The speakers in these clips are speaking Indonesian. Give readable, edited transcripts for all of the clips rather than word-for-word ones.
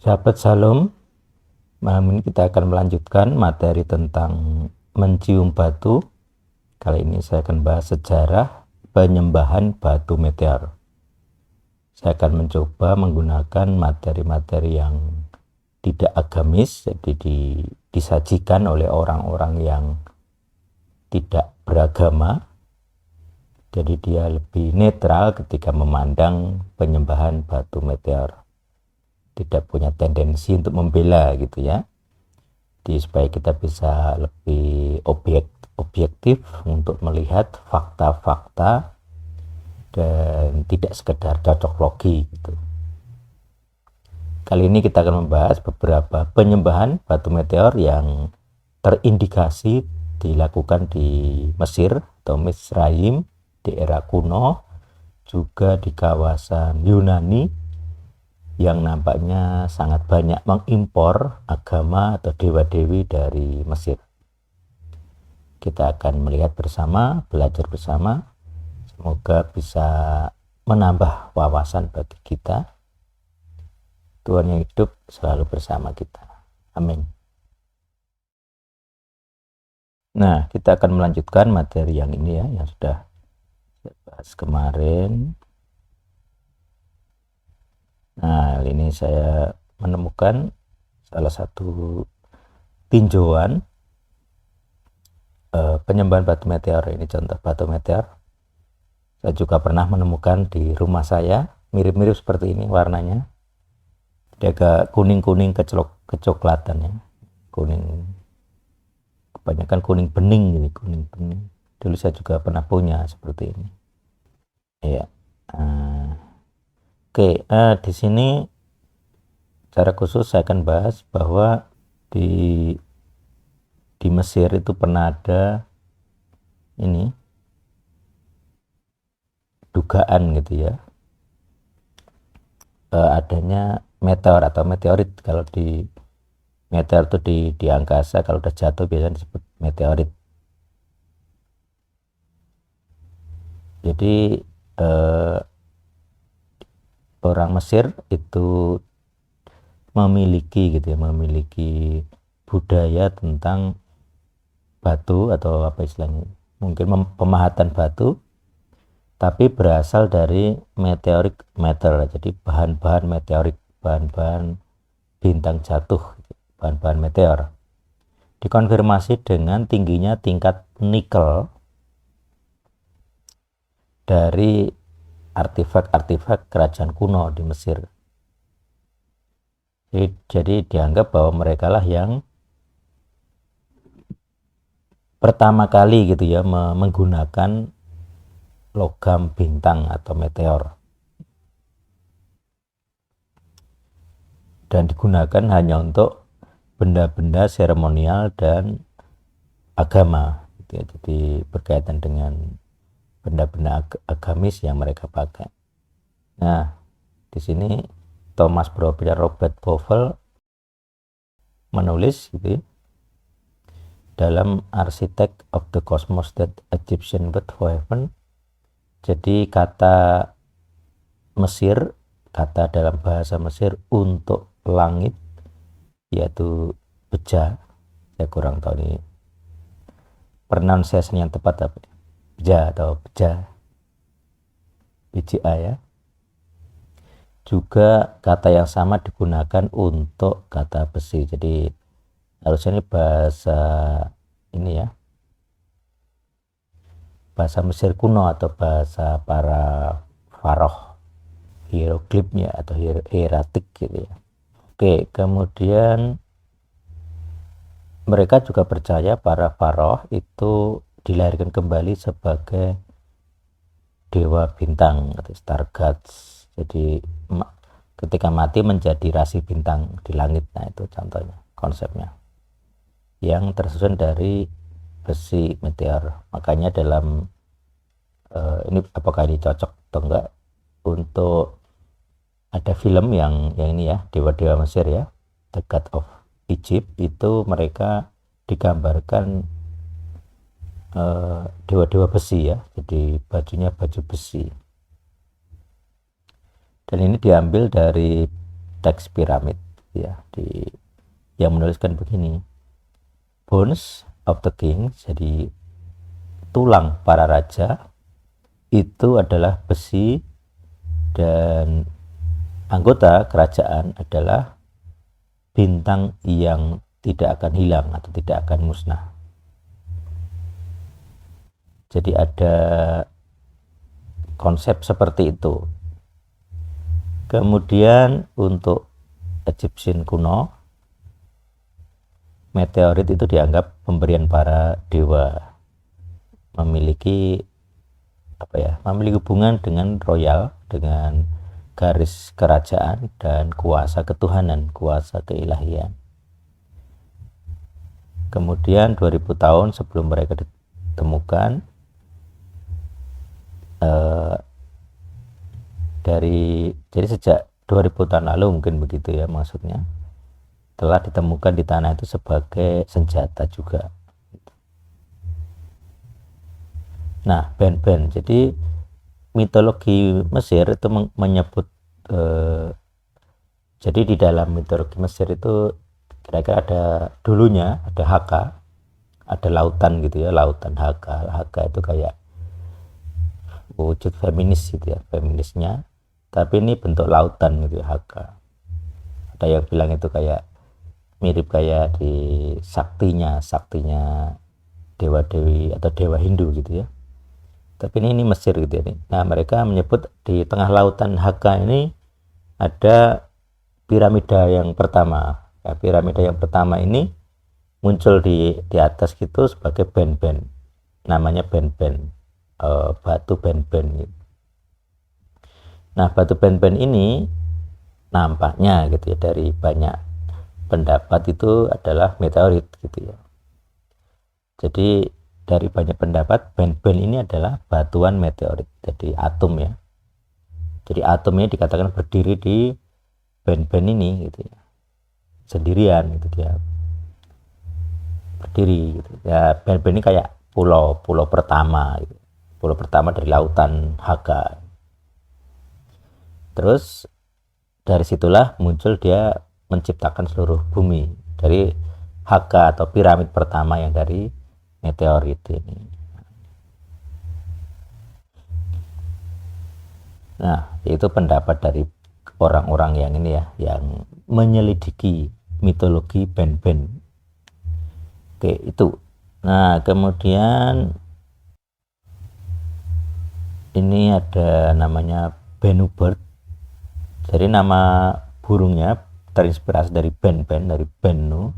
Sahabat Salam, malam ini kita akan melanjutkan materi tentang mencium batu. Kali ini saya akan bahas sejarah penyembahan batu meteor. Saya akan mencoba menggunakan materi-materi yang tidak agamis, jadi disajikan oleh orang-orang yang tidak beragama. Jadi dia lebih netral ketika memandang penyembahan batu meteor. Tidak punya tendensi untuk membela gitu ya. Jadi supaya kita bisa lebih objektif untuk melihat fakta-fakta dan tidak sekedar cocok logi gitu. Kali ini kita akan membahas beberapa penyembahan batu meteor yang terindikasi dilakukan di Mesir atau Misraim di era kuno, juga di kawasan Yunani yang nampaknya sangat banyak mengimpor agama atau dewa-dewi dari Mesir. Kita akan melihat bersama, belajar bersama. Semoga bisa menambah wawasan bagi kita. Tuhan yang hidup selalu bersama kita. Amin. Nah, kita akan melanjutkan materi yang ini ya, yang sudah saya bahas kemarin. Nah, ini saya menemukan salah satu tinjauan penyembahan batu meteor. Ini contoh batu meteor. Saya juga pernah menemukan di rumah saya, mirip-mirip seperti ini warnanya. Dia agak kuning-kuning kecoklatan ya. Kuning, kebanyakan kuning bening ini, kuning bening. Dulu saya juga pernah punya seperti ini. Ya. Oke, di sini secara khusus saya akan bahas bahwa di Mesir itu pernah ada ini dugaan gitu ya, adanya meteor atau meteorit. Kalau di meteor itu di angkasa, kalau udah jatuh biasanya disebut meteorit. Jadi orang Mesir itu memiliki gitu ya, memiliki budaya tentang batu atau apa istilahnya, mungkin pemahatan batu, tapi berasal dari meteoric matter. Jadi bahan-bahan meteorik, bahan-bahan bintang jatuh, bahan-bahan meteor. Dikonfirmasi dengan tingginya tingkat nikel dari artefak-artefak kerajaan kuno di Mesir. Jadi dianggap bahwa mereka lah yang pertama kali gitu ya menggunakan logam bintang atau meteor, dan digunakan hanya untuk benda-benda seremonial dan agama gitu ya. Jadi berkaitan dengan benda-benda agamis yang mereka pakai. Nah, di sini Thomas Robert Bovell menulis gitu ya, dalam Architect of the Cosmos that Egyptian Word for Heaven. Jadi kata Mesir, kata dalam bahasa Mesir untuk langit yaitu beja. Saya kurang tahu ini pronunciation yang tepat apa, beja atau beja, BJA ya. Juga kata yang sama digunakan untuk kata besi. Jadi harusnya ini bahasa ini ya, bahasa Mesir kuno atau bahasa para faroh, hieroglifnya atau hieratik gitu ya. Oke, kemudian mereka juga percaya para faroh itu dilahirkan kembali sebagai dewa bintang atau star gods. Jadi ketika mati menjadi rasi bintang di langit. Nah, itu contohnya, konsepnya yang tersusun dari besi meteor. Makanya dalam ini apakah ini cocok atau enggak, untuk ada film yang ini ya, dewa-dewa Mesir ya, The God of Egypt, itu mereka digambarkan dewa-dewa besi ya, jadi bajunya baju besi. Dan ini diambil dari teks piramid. ya, yang menuliskan begini, bones of the king, jadi tulang para raja itu adalah besi, dan anggota kerajaan adalah bintang yang tidak akan hilang atau tidak akan musnah. Jadi ada konsep seperti itu. Kemudian untuk Egyptian kuno, meteorit itu dianggap pemberian para dewa, memiliki memiliki hubungan dengan royal, dengan garis kerajaan dan kuasa ketuhanan, kuasa keilahian. Kemudian 2000 tahun sebelum mereka ditemukan, jadi sejak 2000 tahun lalu mungkin begitu ya maksudnya, telah ditemukan di tanah itu sebagai senjata juga. Nah, ben-ben, jadi mitologi Mesir itu menyebut jadi di dalam mitologi Mesir itu kira-kira dulunya ada Haka, ada lautan gitu ya, lautan Haka. Haka itu kayak wujud feminis gitu ya, feminisnya, tapi ini bentuk lautan gitu ya, Haka. Ada yang bilang itu kayak mirip kayak di saktinya dewa dewi atau dewa Hindu gitu ya, tapi ini Mesir gitu ya. Nah, mereka menyebut di tengah lautan Haka ini ada piramida yang pertama. Nah, piramida yang pertama ini muncul di atas gitu sebagai ben-ben, namanya ben-ben, batu ben-ben gitu. Nah, batu ben-ben ini nampaknya gitu ya, dari banyak pendapat itu adalah meteorit gitu ya. Jadi dari banyak pendapat, ben-ben ini adalah batuan meteorit, jadi atom ya. Jadi atomnya dikatakan berdiri di ben-ben ini gitu ya, sendirian gitu dia berdiri gitu ya. Ben-ben ini kayak pulau pertama gitu. Pulau pertama dari lautan Haga. Terus dari situlah muncul dia menciptakan seluruh bumi dari Haga atau piramid pertama yang dari meteorit ini. Nah, itu pendapat dari orang-orang yang ini ya, yang menyelidiki mitologi ben-ben. Oke, itu. Nah, kemudian ini ada namanya Bennu bird. Jadi nama burungnya terinspirasi dari ben-ben, dari Bennu.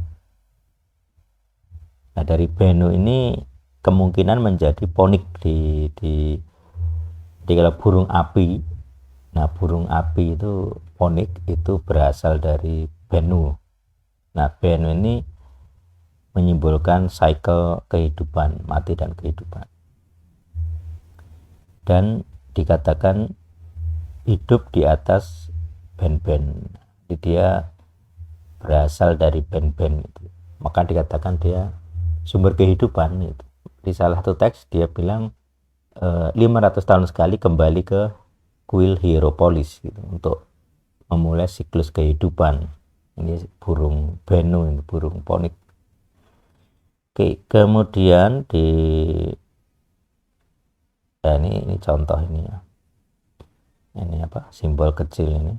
Nah, dari Bennu ini kemungkinan menjadi ponik di kalau burung api. Nah, burung api itu ponik itu berasal dari Bennu. Nah, Bennu ini menyimbolkan cycle kehidupan, mati dan kehidupan. Dan dikatakan hidup di atas ben-ben. Jadi dia berasal dari ben-ben itu. Maka dikatakan dia sumber kehidupan itu. Di salah satu teks dia bilang 500 tahun sekali kembali ke kuil Hieropolis gitu, untuk memulai siklus kehidupan. Ini burung Bennu, ini burung ponik. Oke, kemudian ini contoh ini ya. Ini apa? Simbol kecil ini.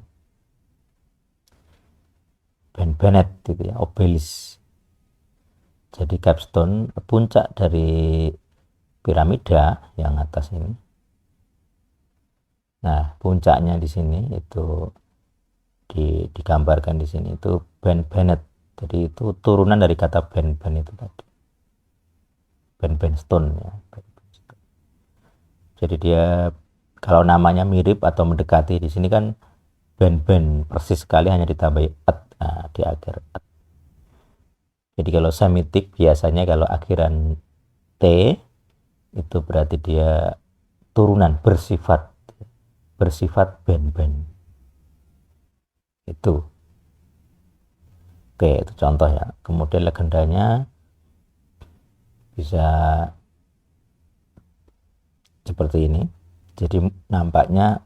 Ben-benet gitu ya, obelis. Jadi capstone, puncak dari piramida yang atas ini. Nah, puncaknya di sini itu digambarkan di sini itu ben-benet. Jadi itu turunan dari kata ben-ben itu tadi. Ben-ben stone ya. Jadi dia kalau namanya mirip atau mendekati, di sini kan ben-ben persis sekali, hanya ditambahi at di akhir at. Jadi kalau Semitik biasanya kalau akhiran T itu berarti dia turunan bersifat ben-ben. Itu. Oke, itu contoh ya. Kemudian legendanya bisa seperti ini. Jadi nampaknya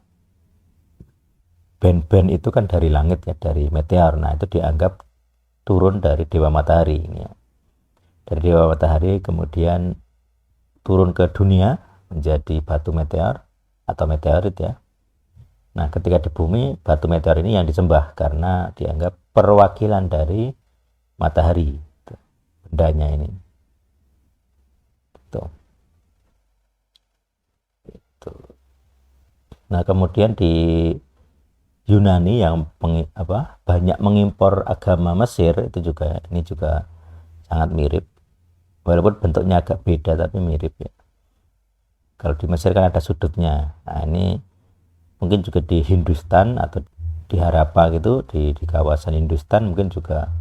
band-band itu kan dari langit ya, dari meteor. Nah, itu dianggap turun dari Dewa Matahari ini ya. Dari Dewa Matahari kemudian turun ke dunia menjadi batu meteor atau meteorit ya. Nah, ketika di bumi, batu meteor ini yang disembah karena dianggap perwakilan dari matahari, bendanya ini. Tuh. Nah, kemudian di Yunani yang banyak mengimpor agama Mesir itu juga ini juga sangat mirip, walaupun bentuknya agak beda tapi mirip ya. Kalau di Mesir kan ada sudutnya. Nah, ini mungkin juga di Hindustan atau di Harappa gitu, di kawasan Hindustan mungkin juga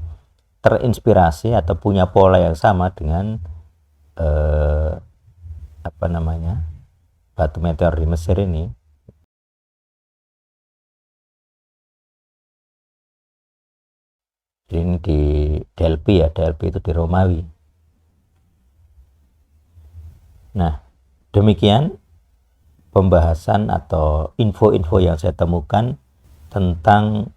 terinspirasi atau punya pola yang sama dengan batu meteor di Mesir ini. Ini di Delphi ya, Delphi itu di Romawi. Nah, demikian pembahasan atau info-info yang saya temukan tentang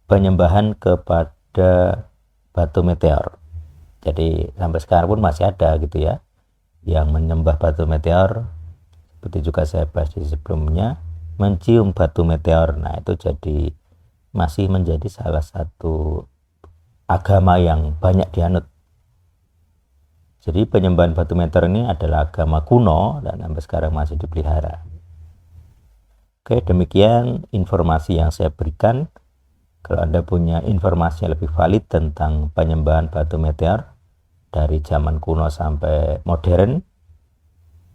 penyembahan kepada batu meteor. Jadi sampai sekarang pun masih ada gitu ya yang menyembah batu meteor. Seperti juga saya bahas di sebelumnya, mencium batu meteor. Nah, itu jadi masih menjadi salah satu agama yang banyak dianut. Jadi penyembahan batu meteor ini adalah agama kuno dan sampai sekarang masih dipelihara. Oke, demikian informasi yang saya berikan. Kalau Anda punya informasi yang lebih valid tentang penyembahan batu meteor dari zaman kuno sampai modern,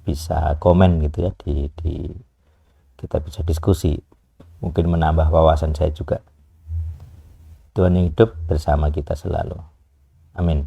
bisa komen gitu ya, kita bisa diskusi. Mungkin menambah wawasan saya juga. Tuhan yang hidup bersama kita selalu. Amin.